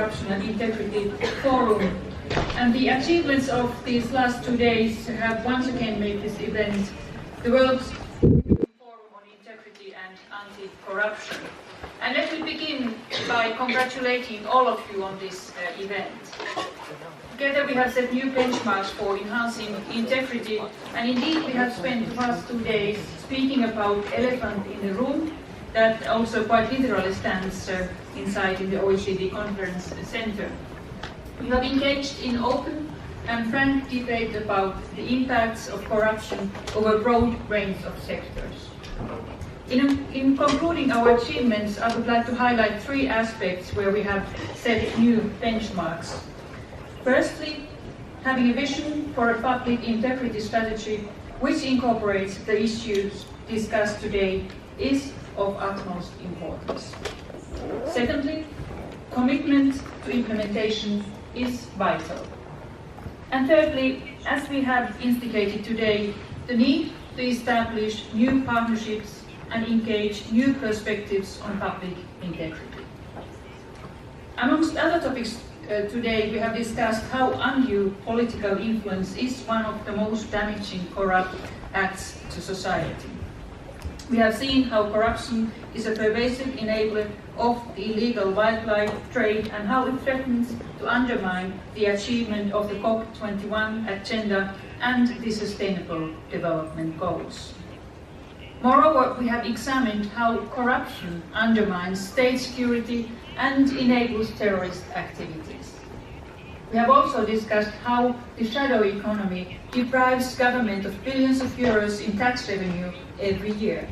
Anti-Corruption and Integrity Forum. And the achievements of these last 2 days have once again made this event the world's forum on integrity and anti-corruption. And let me begin by congratulating all of you on this event. Together we have set new benchmarks for enhancing integrity, and indeed we have spent the past 2 days speaking about elephant in the room that also quite literally stands inside in the OECD Conference Center. We have engaged in open and frank debate about the impacts of corruption over a broad range of sectors. In concluding our achievements, I would like to highlight 3 aspects where we have set new benchmarks. Firstly, having a vision for a public integrity strategy which incorporates the issues discussed today is of utmost importance. Secondly, commitment to implementation is vital. And thirdly, as we have instigated today, the need to establish new partnerships and engage new perspectives on public integrity. Amongst other topics today, we have discussed how undue political influence is one of the most damaging corrupt acts to society. We have seen how corruption is a pervasive enabler of the illegal wildlife trade and how it threatens to undermine the achievement of the COP21 agenda and the Sustainable Development Goals. Moreover, we have examined how corruption undermines state security and enables terrorist activities. We have also discussed how the shadow economy deprives government of billions of euros in tax revenue every year.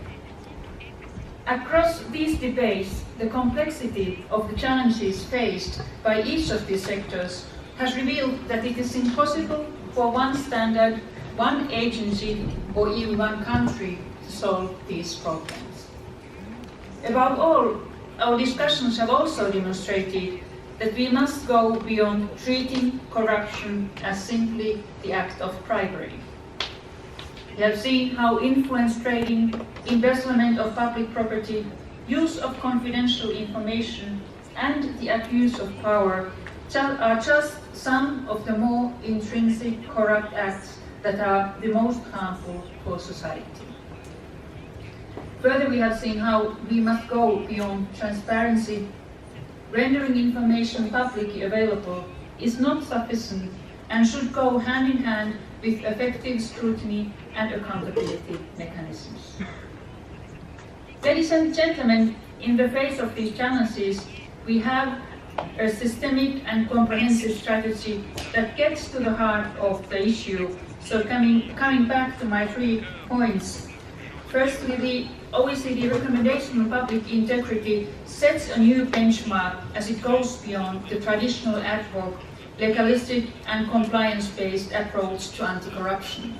Across these debates, the complexity of the challenges faced by each of these sectors has revealed that it is impossible for one standard, one agency, or even one country to solve these problems. Above all, our discussions have also demonstrated that we must go beyond treating corruption as simply the act of bribery. We have seen how influence trading, embezzlement of public property, use of confidential information, and the abuse of power are just some of the more intrinsic corrupt acts that are the most harmful for society. Further, we have seen how we must go beyond transparency. Rendering information publicly available is not sufficient and should go hand in hand with effective scrutiny and accountability mechanisms. Ladies and gentlemen, in the face of these challenges, we have a systemic and comprehensive strategy that gets to the heart of the issue. So coming back to my 3 points. Firstly, the OECD recommendation on public integrity sets a new benchmark as it goes beyond the traditional ad hoc, legalistic and compliance-based approach to anti-corruption.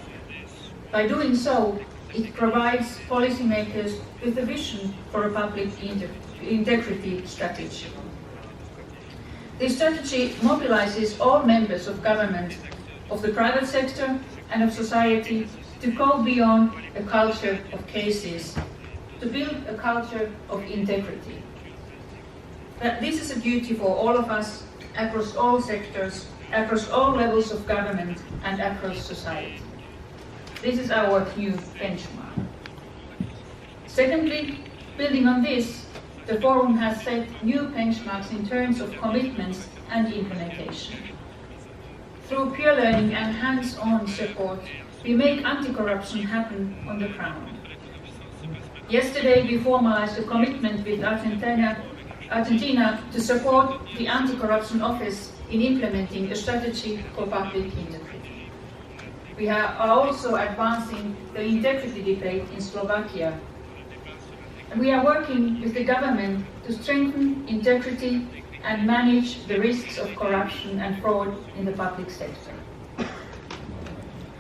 By doing so, it provides policymakers with a vision for a public integrity strategy. This strategy mobilizes all members of government, of the private sector and of society to go beyond a culture of cases, to build a culture of integrity. This is a duty for all of us, across all sectors, across all levels of government and across society. This is our new benchmark. Secondly, building on this, the Forum has set new benchmarks in terms of commitments and implementation. Through peer learning and hands-on support, we make anti-corruption happen on the ground. Yesterday, we formalized a commitment with Argentina to support the Anti-Corruption Office in implementing a strategy for public integrity. We are also advancing the integrity debate in Slovakia. And we are working with the government to strengthen integrity and manage the risks of corruption and fraud in the public sector.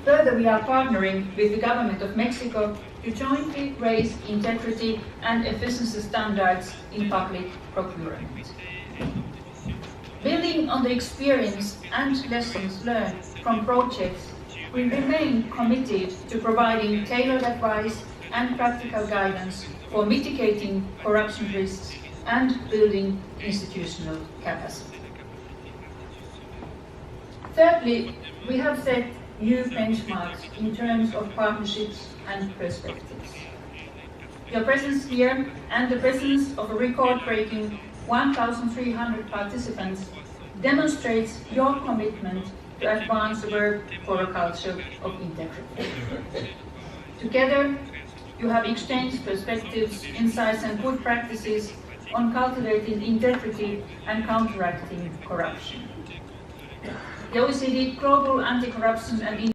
Further, we are partnering with the government of Mexico to jointly raise integrity and efficiency standards in public procurement. Building on the experience and lessons learned from projects, we remain committed to providing tailored advice and practical guidance for mitigating corruption risks and building institutional capacity. Thirdly, we have set new benchmarks in terms of partnerships and perspectives. Your presence here and the presence of a record-breaking 1,300 participants demonstrates your commitment to advance the work for a culture of integrity. Together, you have exchanged perspectives, insights and good practices on cultivating integrity and counteracting corruption. The OECD Global Anti-Corruption and